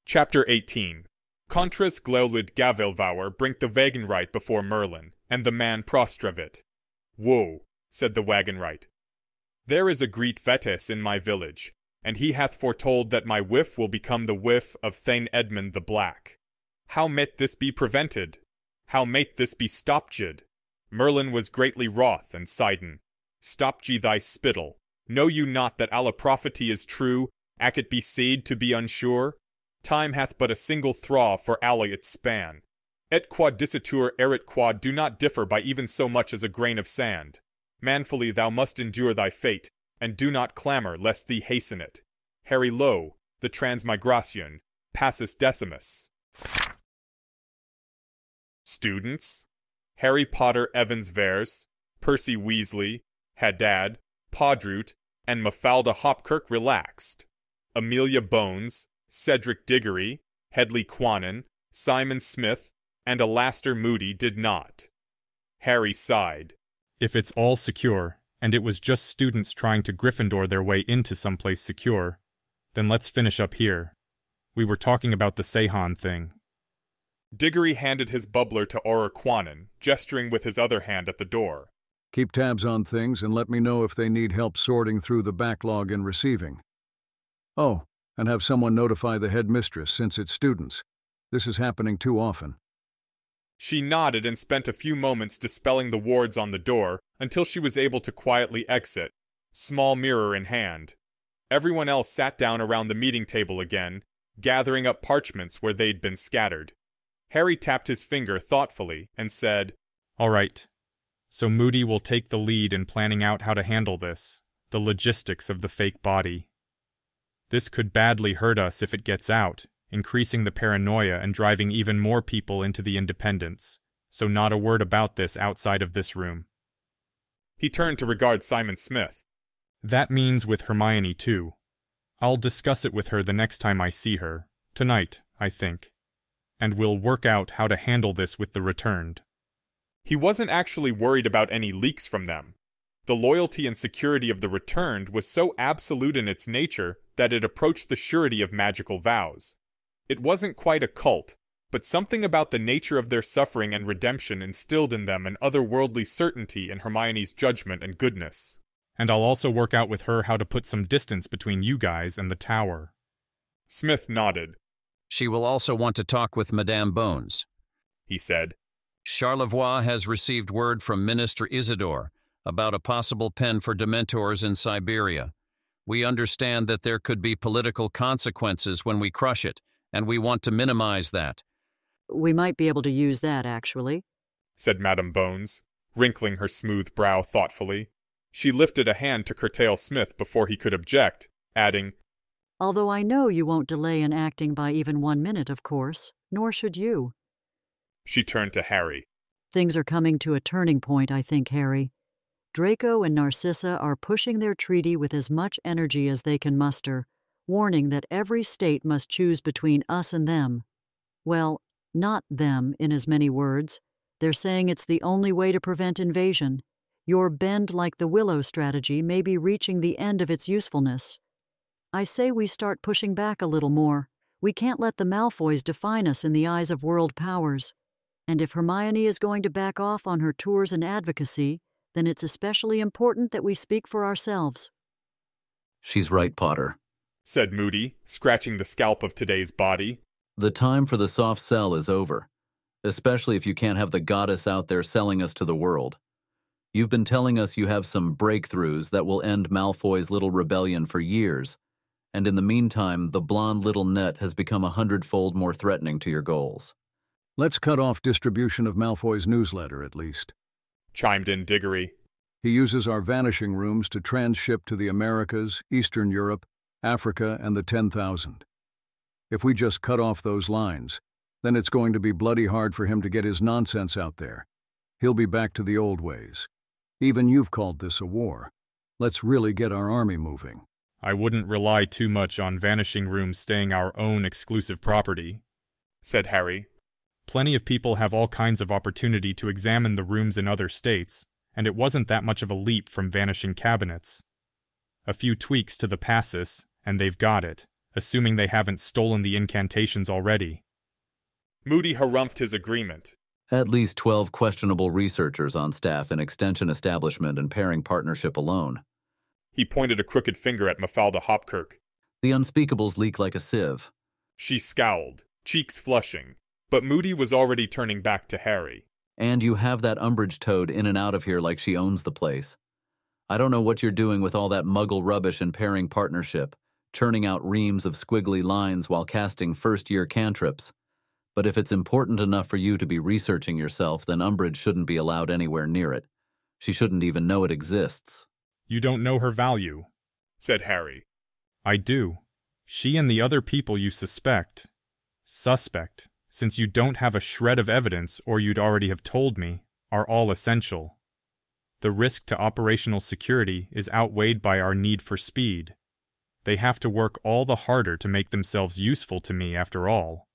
Chapter 18. Contras glowled Gavelvauer bringt the Wagenreit before Merlin, and the man prostrevit. Woe, said the Wagenreit. There is a great Vettes in my village, and he hath foretold that my whiff will become the whiff of Thane Edmund the Black. How might this be prevented? How might this be stopped? Merlin was greatly wroth, and Sidon, stop ye thy spittle. Know you not that alla prophecy is true, ac it be said to be unsure? Time hath but a single thraw for alla its span. Et quod dicitur erit quod do not differ by even so much as a grain of sand. Manfully thou must endure thy fate, and do not clamor lest thee hasten it. Harry Lowe, the Transmigration, Passus Decimus. Students: Harry Potter Evans Vers, Percy Weasley, Haddad, Podroot, and Mafalda Hopkirk relaxed. Amelia Bones, Cedric Diggory, Hedley Quanon, Simon Smith, and Alastair Moody did not. Harry sighed. If it's all secure, and it was just students trying to Gryffindor their way into someplace secure, then let's finish up here. We were talking about the Seihan thing. Diggory handed his bubbler to Auror Quanon, gesturing with his other hand at the door. Keep tabs on things and let me know if they need help sorting through the backlog in receiving. Oh, and have someone notify the headmistress since it's students. This is happening too often. She nodded and spent a few moments dispelling the wards on the door until she was able to quietly exit, small mirror in hand. Everyone else sat down around the meeting table again, gathering up parchments where they'd been scattered. Harry tapped his finger thoughtfully and said, All right. So Moody will take the lead in planning out how to handle this, the logistics of the fake body. This could badly hurt us if it gets out, increasing the paranoia and driving even more people into the Independence, so not a word about this outside of this room. He turned to regard Simon Smith. That means with Hermione too. I'll discuss it with her the next time I see her, tonight, I think. And we'll work out how to handle this with the returned. He wasn't actually worried about any leaks from them. The loyalty and security of the returned was so absolute in its nature that it approached the surety of magical vows. It wasn't quite a cult, but something about the nature of their suffering and redemption instilled in them an otherworldly certainty in Hermione's judgment and goodness. And I'll also work out with her how to put some distance between you guys and the tower. Smith nodded. She will also want to talk with Madame Bones, he said. Charlevoix has received word from Minister Isidore about a possible pen for Dementors in Siberia. We understand that there could be political consequences when we crush it, and we want to minimize that. We might be able to use that, actually, said Madame Bones, wrinkling her smooth brow thoughtfully. She lifted a hand to curtail Smith before he could object, adding, Although I know you won't delay in acting by even 1 minute, of course, nor should you. She turned to Harry. Things are coming to a turning point, I think, Harry. Draco and Narcissa are pushing their treaty with as much energy as they can muster, warning that every state must choose between us and them. Well, not them in as many words. They're saying it's the only way to prevent invasion. Your bend like the willow strategy may be reaching the end of its usefulness. I say we start pushing back a little more. We can't let the Malfoys define us in the eyes of world powers. And if Hermione is going to back off on her tours and advocacy, then it's especially important that we speak for ourselves. She's right, Potter, said Moody, scratching the scalp of today's body. The time for the soft sell is over, especially if you can't have the goddess out there selling us to the world. You've been telling us you have some breakthroughs that will end Malfoy's little rebellion for years, and in the meantime, the blonde little net has become 100-fold more threatening to your goals. Let's cut off distribution of Malfoy's newsletter, at least, chimed in Diggory. He uses our vanishing rooms to transship to the Americas, Eastern Europe, Africa, and the 10,000. If we just cut off those lines, then it's going to be bloody hard for him to get his nonsense out there. He'll be back to the old ways. Even you've called this a war. Let's really get our army moving. I wouldn't rely too much on vanishing rooms staying our own exclusive property, said Harry. Plenty of people have all kinds of opportunity to examine the rooms in other states, and it wasn't that much of a leap from vanishing cabinets. A few tweaks to the passus, and they've got it. assuming they haven't stolen the incantations already. Moody harumphed his agreement. At least 12 questionable researchers on staff in Extension Establishment and Pairing Partnership alone. He pointed a crooked finger at Mafalda Hopkirk. The unspeakables leak like a sieve. She scowled, cheeks flushing, but Moody was already turning back to Harry. And you have that Umbridge toad in and out of here like she owns the place. I don't know what you're doing with all that muggle rubbish in Pairing Partnership, churning out reams of squiggly lines while casting first-year cantrips. But if it's important enough for you to be researching yourself, then Umbridge shouldn't be allowed anywhere near it. She shouldn't even know it exists. You don't know her value, said Harry. I do. She and the other people you suspect, since you don't have a shred of evidence or you'd already have told me, are all essential. The risk to operational security is outweighed by our need for speed. They have to work all the harder to make themselves useful to me after all.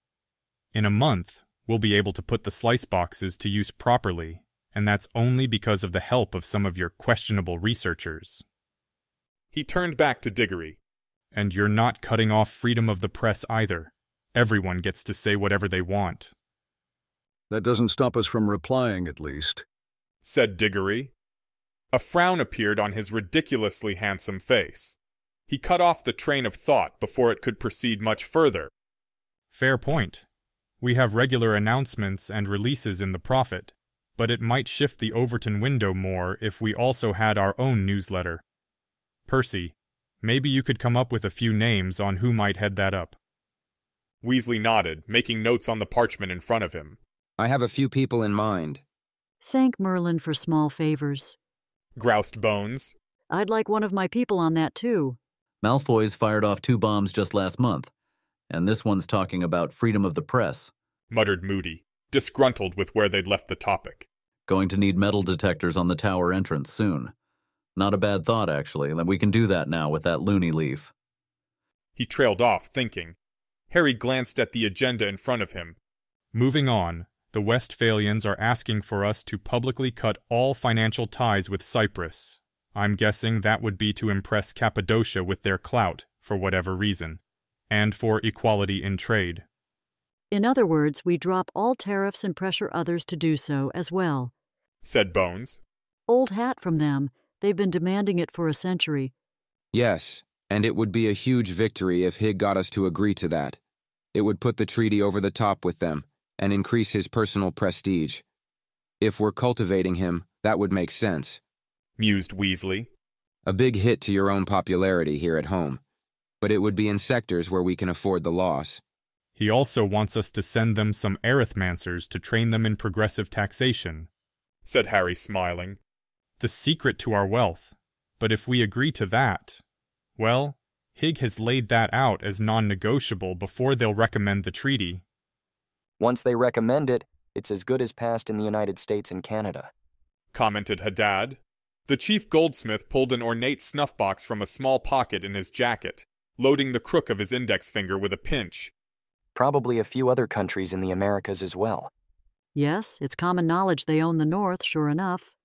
In a month, we'll be able to put the slice boxes to use properly, and that's only because of the help of some of your questionable researchers. He turned back to Diggory. And you're not cutting off freedom of the press either. Everyone gets to say whatever they want. That doesn't stop us from replying, at least, said Diggory. A frown appeared on his ridiculously handsome face. He cut off the train of thought before it could proceed much further. Fair point. We have regular announcements and releases in the Prophet, but it might shift the Overton window more if we also had our own newsletter. Percy, maybe you could come up with a few names on who might head that up. Weasley nodded, making notes on the parchment in front of him. I have a few people in mind. Thank Merlin for small favors, groused Bones. I'd like one of my people on that too. Malfoy's fired off 2 bombs just last month, and this one's talking about freedom of the press, muttered Moody, disgruntled with where they'd left the topic. Going to need metal detectors on the tower entrance soon. Not a bad thought, actually, and we can do that now with that loony leaf. He trailed off, thinking. Harry glanced at the agenda in front of him. Moving on, the Westphalians are asking for us to publicly cut all financial ties with Cyprus. I'm guessing that would be to impress Cappadocia with their clout, for whatever reason, and for equality in trade. In other words, we drop all tariffs and pressure others to do so as well, said Bones. Old hat from them. They've been demanding it for a century. Yes, and it would be a huge victory if Hig got us to agree to that. It would put the treaty over the top with them and increase his personal prestige. If we're cultivating him, that would make sense, mused Weasley. A big hit to your own popularity here at home, but it would be in sectors where we can afford the loss. He also wants us to send them some arithmancers to train them in progressive taxation, said Harry, smiling. The secret to our wealth. But if we agree to that, well, Hig has laid that out as non-negotiable before they'll recommend the treaty. Once they recommend it, it's as good as passed in the United States and Canada, commented Haddad. The chief goldsmith pulled an ornate snuff box from a small pocket in his jacket, loading the crook of his index finger with a pinch. Probably a few other countries in the Americas as well. Yes, it's common knowledge they own the North, sure enough,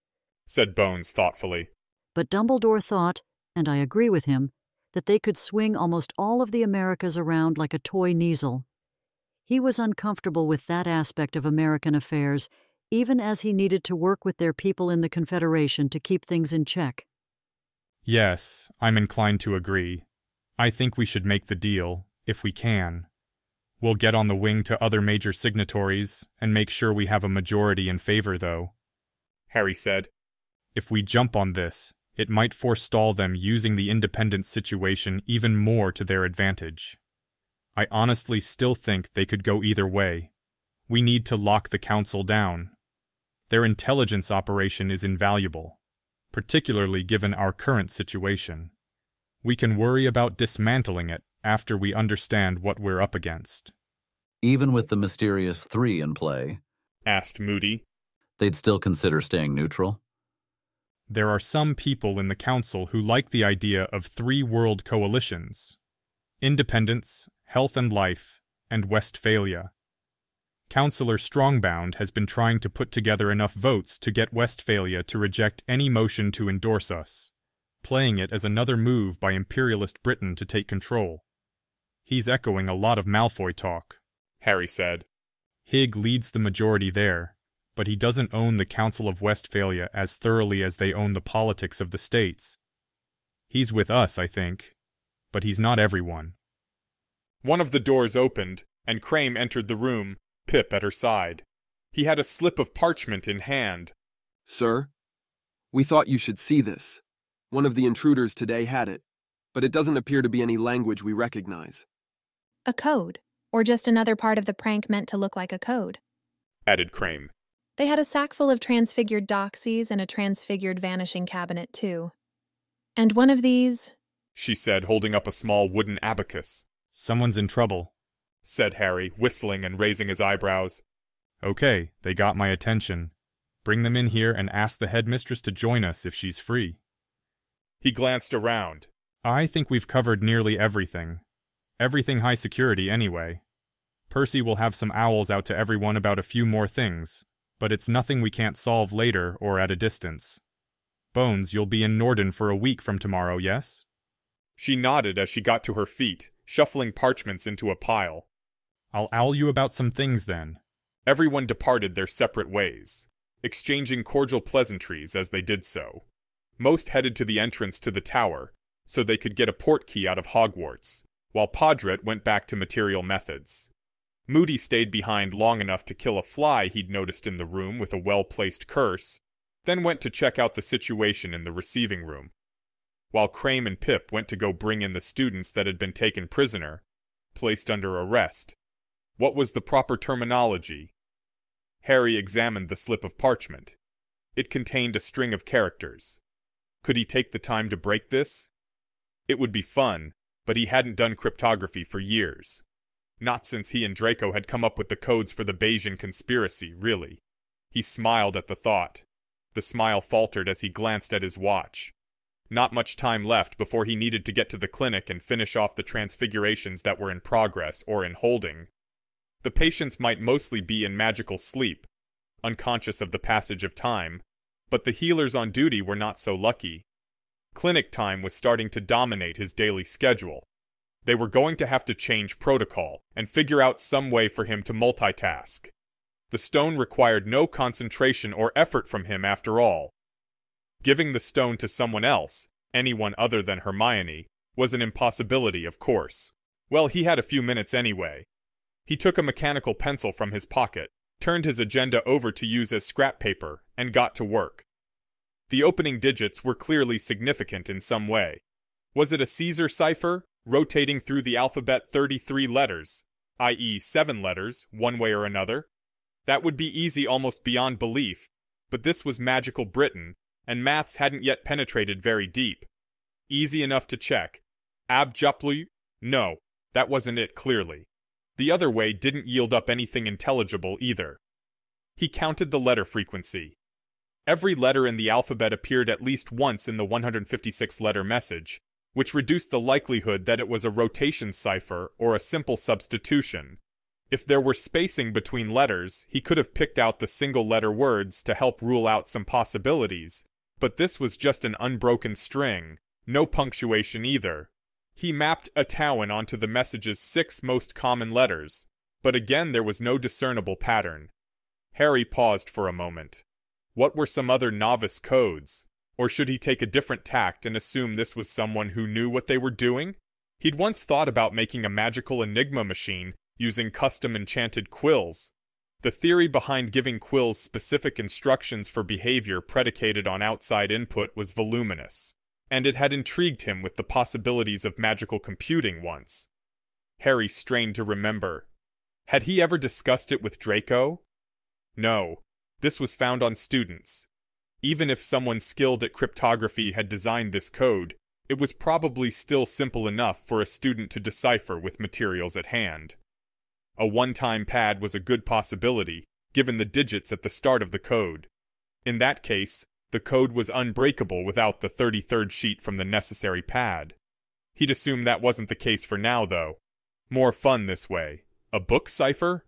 said Bones thoughtfully. But Dumbledore thought, and I agree with him, that they could swing almost all of the Americas around like a toy Kneazle. He was uncomfortable with that aspect of American affairs, even as he needed to work with their people in the Confederation to keep things in check. Yes, I'm inclined to agree. I think we should make the deal, if we can. We'll get on the wing to other major signatories and make sure we have a majority in favor, though, Harry said. If we jump on this, it might forestall them using the independence situation even more to their advantage. I honestly still think they could go either way. We need to lock the council down. Their intelligence operation is invaluable, particularly given our current situation. We can worry about dismantling it after we understand what we're up against. Even with the mysterious 3 in play, asked Moody, they'd still consider staying neutral? There are some people in the council who like the idea of 3 world coalitions: Independence, Health and Life, and Westphalia. Councillor Strongbound has been trying to put together enough votes to get Westphalia to reject any motion to endorse us, playing it as another move by imperialist Britain to take control. He's echoing a lot of Malfoy talk, Harry said. Hig leads the majority there, but he doesn't own the Council of Westphalia as thoroughly as they own the politics of the states. He's with us, I think, but he's not everyone. One of the doors opened, and Crane entered the room, Pip at her side. He had a slip of parchment in hand. Sir, we thought you should see this. One of the intruders today had it, but it doesn't appear to be any language we recognize. A code, or just another part of the prank meant to look like a code, Added Crane. They had a sack full of transfigured doxies and a transfigured vanishing cabinet, too. And one of these, she said, holding up a small wooden abacus. Someone's in trouble, said Harry, whistling and raising his eyebrows. Okay, they got my attention. Bring them in here and ask the headmistress to join us if she's free. He glanced around. I think we've covered nearly everything. Everything high security, anyway. Percy will have some owls out to everyone about a few more things, but it's nothing we can't solve later or at a distance. Bones, you'll be in Norden for a week from tomorrow, yes? She nodded as she got to her feet, shuffling parchments into a pile. I'll owl you about some things then. Everyone departed their separate ways, exchanging cordial pleasantries as they did so. Most headed to the entrance to the tower, so they could get a portkey out of Hogwarts, while Podret went back to material methods. Moody stayed behind long enough to kill a fly he'd noticed in the room with a well-placed curse, then went to check out the situation in the receiving room. While Crane and Pip went to go bring in the students that had been taken prisoner, placed under arrest. What was the proper terminology? Harry examined the slip of parchment. It contained a string of characters. Could he take the time to break this? It would be fun, but he hadn't done cryptography for years. Not since he and Draco had come up with the codes for the Bayesian conspiracy, really. He smiled at the thought. The smile faltered as he glanced at his watch. Not much time left before he needed to get to the clinic and finish off the transfigurations that were in progress or in holding. The patients might mostly be in magical sleep, unconscious of the passage of time, but the healers on duty were not so lucky. Clinic time was starting to dominate his daily schedule. They were going to have to change protocol and figure out some way for him to multitask. The stone required no concentration or effort from him after all. Giving the stone to someone else, anyone other than Hermione, was an impossibility, of course. Well, he had a few minutes anyway. He took a mechanical pencil from his pocket, turned his agenda over to use as scrap paper, and got to work. The opening digits were clearly significant in some way. Was it a Caesar cipher, rotating through the alphabet 33 letters, i.e. 7 letters, one way or another? That would be easy almost beyond belief, but this was magical Britain, and maths hadn't yet penetrated very deep. Easy enough to check. Abjuplu? No, that wasn't it clearly. The other way didn't yield up anything intelligible either. He counted the letter frequency. Every letter in the alphabet appeared at least once in the 156-letter message, which reduced the likelihood that it was a rotation cipher or a simple substitution. If there were spacing between letters, he could have picked out the single-letter words to help rule out some possibilities, but this was just an unbroken string, no punctuation either. He mapped Atowin onto the message's 6 most common letters, but again there was no discernible pattern. Harry paused for a moment. What were some other novice codes? Or should he take a different tact and assume this was someone who knew what they were doing? He'd once thought about making a magical enigma machine using custom enchanted quills. The theory behind giving quills specific instructions for behavior predicated on outside input was voluminous, and it had intrigued him with the possibilities of magical computing once. Harry strained to remember. Had he ever discussed it with Draco? No, this was found on students. Even if someone skilled at cryptography had designed this code, it was probably still simple enough for a student to decipher with materials at hand. A one-time pad was a good possibility, given the digits at the start of the code. In that case, the code was unbreakable without the 33rd sheet from the necessary pad. He'd assume that wasn't the case for now, though. More fun this way. A book cipher?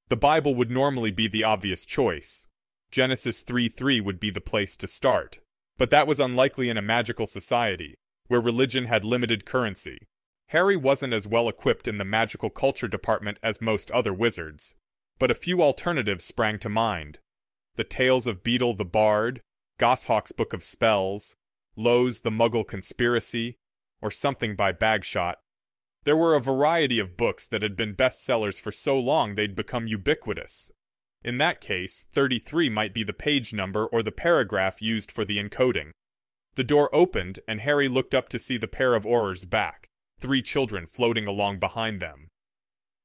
The Bible would normally be the obvious choice. Genesis 3:3 would be the place to start. But that was unlikely in a magical society, where religion had limited currency. Harry wasn't as well equipped in the magical culture department as most other wizards, but a few alternatives sprang to mind. The Tales of Beetle the Bard, Goshawk's Book of Spells, Lowe's The Muggle Conspiracy, or something by Bagshot. There were a variety of books that had been bestsellers for so long they'd become ubiquitous. In that case, 33 might be the page number or the paragraph used for the encoding. The door opened, and Harry looked up to see the pair of Aurors back, 3 children floating along behind them.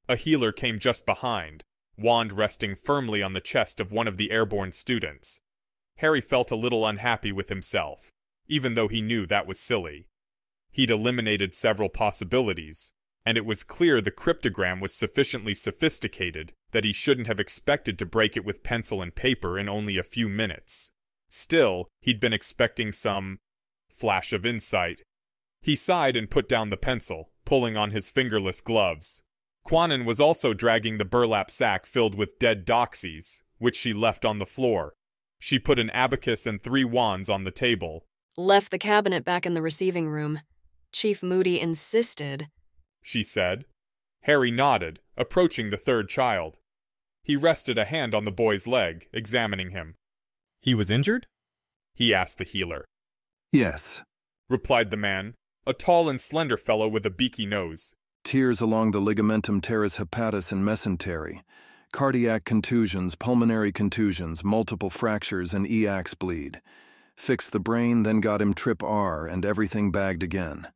A healer came just behind, wand resting firmly on the chest of one of the airborne students. Harry felt a little unhappy with himself, even though he knew that was silly. He'd eliminated several possibilities, and it was clear the cryptogram was sufficiently sophisticated that he shouldn't have expected to break it with pencil and paper in only a few minutes. Still, he'd been expecting some flash of insight. He sighed and put down the pencil, pulling on his fingerless gloves. Quanon was also dragging the burlap sack filled with dead doxies, which she left on the floor. She put an abacus and 3 wands on the table. Left the cabinet back in the receiving room. Chief Moody insisted, she said. Harry nodded, approaching the 3rd child. He rested a hand on the boy's leg, examining him. He was injured? He asked the healer. Yes, replied the man, a tall and slender fellow with a beaky nose. Tears along the ligamentum teres hepatis and mesentery. Cardiac contusions, pulmonary contusions, multiple fractures, and E-ax bleed. Fixed the brain, then got him trip R, and everything bagged again.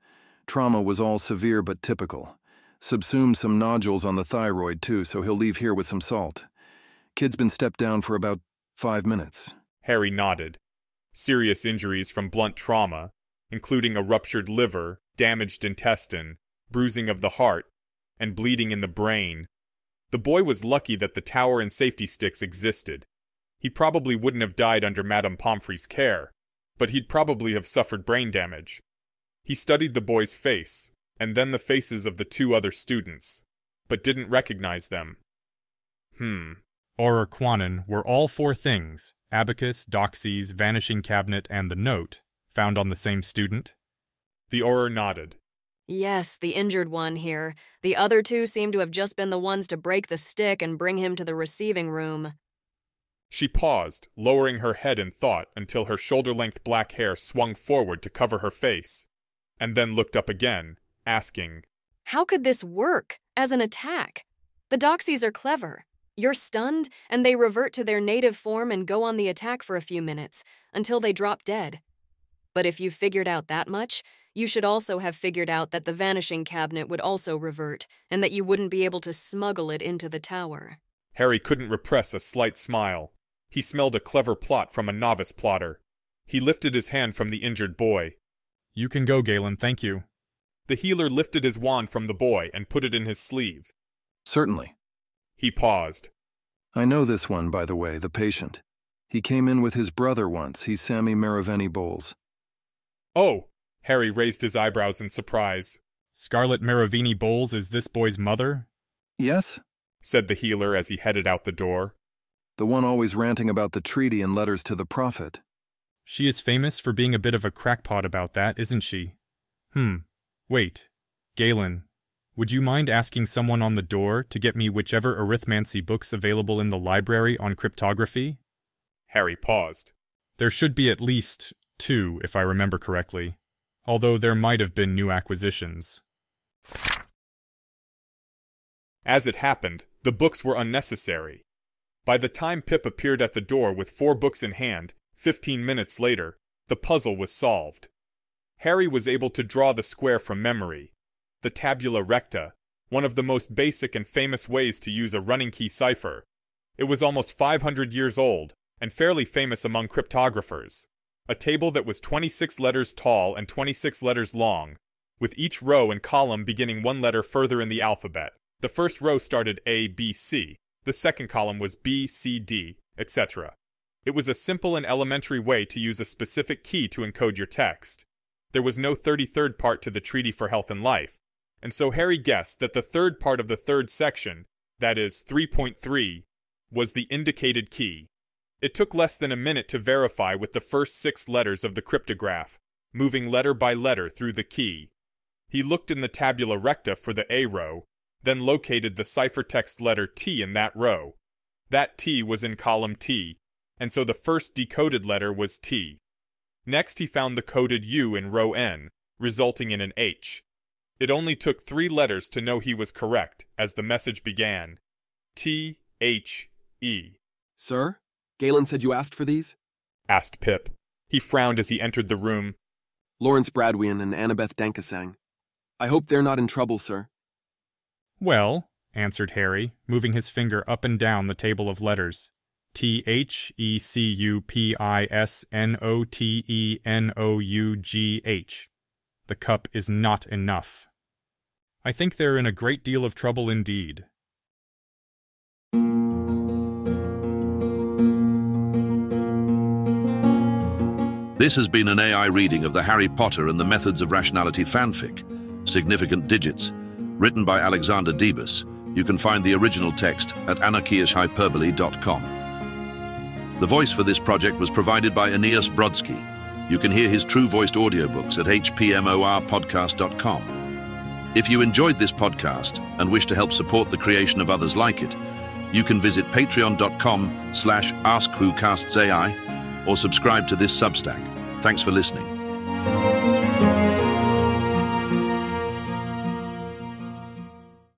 Trauma was all severe but typical. Subsumed some nodules on the thyroid, too, so he'll leave here with some salt. Kid's been stepped down for about 5 minutes. Harry nodded. Serious injuries from blunt trauma, including a ruptured liver, damaged intestine, bruising of the heart, and bleeding in the brain. The boy was lucky that the tower and safety sticks existed. He probably wouldn't have died under Madame Pomfrey's care, but he'd probably have suffered brain damage. He studied the boy's face, and then the faces of the 2 other students, but didn't recognize them. Auror Quanon were all 4 things, abacus, doxies, vanishing cabinet, and the note, found on the same student? The Auror nodded. Yes, the injured one here. The other 2 seem to have just been the ones to break the stick and bring him to the receiving room. She paused, lowering her head in thought until her shoulder-length black hair swung forward to cover her face, and then looked up again, asking, How could this work as an attack? The doxies are clever. You're stunned, and they revert to their native form and go on the attack for a few minutes, until they drop dead. But if you figured out that much, you should also have figured out that the vanishing cabinet would also revert, and that you wouldn't be able to smuggle it into the tower. Harry couldn't repress a slight smile. He smelled a clever plot from a novice plotter. He lifted his hand from the injured boy. You can go, Galen, thank you. The healer lifted his wand from the boy and put it in his sleeve. Certainly. He paused. I know this one, by the way, the patient. He came in with his brother once. He's Sammy Maraveni Bowles. Oh! Harry raised his eyebrows in surprise. Scarlet Maravini Bowles is this boy's mother? Yes, said the healer as he headed out the door. The one always ranting about the treaty and letters to the prophet. She is famous for being a bit of a crackpot about that, isn't she? Wait. Galen, would you mind asking someone on the door to get me whichever arithmancy books available in the library on cryptography? Harry paused. There should be at least 2, if I remember correctly, although there might have been new acquisitions. As it happened, the books were unnecessary. By the time Pip appeared at the door with 4 books in hand, 15 minutes later, the puzzle was solved. Harry was able to draw the square from memory. The tabula recta, one of the most basic and famous ways to use a running key cipher. It was almost 500 years old, and fairly famous among cryptographers. A table that was 26 letters tall and 26 letters long, with each row and column beginning 1 letter further in the alphabet. The first row started A, B, C. The second column was B, C, D, etc. It was a simple and elementary way to use a specific key to encode your text. There was no 33rd part to the Treaty for Health and Life, and so Harry guessed that the 3rd part of the 3rd section, that is 3.3, was the indicated key. It took less than a minute to verify with the first 6 letters of the cryptograph, moving letter by letter through the key. He looked in the tabula recta for the A row, then located the ciphertext letter T in that row. That T was in column T, and so the first decoded letter was T. Next he found the coded U in row N, resulting in an H. It only took 3 letters to know he was correct, as the message began, T-H-E. Sir, Galen said you asked for these? Asked Pip. He frowned as he entered the room. Lawrence Bradwian and Annabeth Dankasang. I hope they're not in trouble, sir. Well, answered Harry, moving his finger up and down the table of letters. T-H-E-C-U-P-I-S-N-O-T-E-N-O-U-G-H. The cup is not enough. I think they're in a great deal of trouble indeed. This has been an AI reading of the Harry Potter and the Methods of Rationality fanfic, Significant Digits, written by Alexander Debus. You can find the original text at anarchiashhyperbole.com. The voice for this project was provided by Aeneas Brodsky. You can hear his true-voiced audiobooks at hpmorpodcast.com. If you enjoyed this podcast and wish to help support the creation of others like it, you can visit patreon.com/AskWhoCastsAI or subscribe to this Substack. Thanks for listening.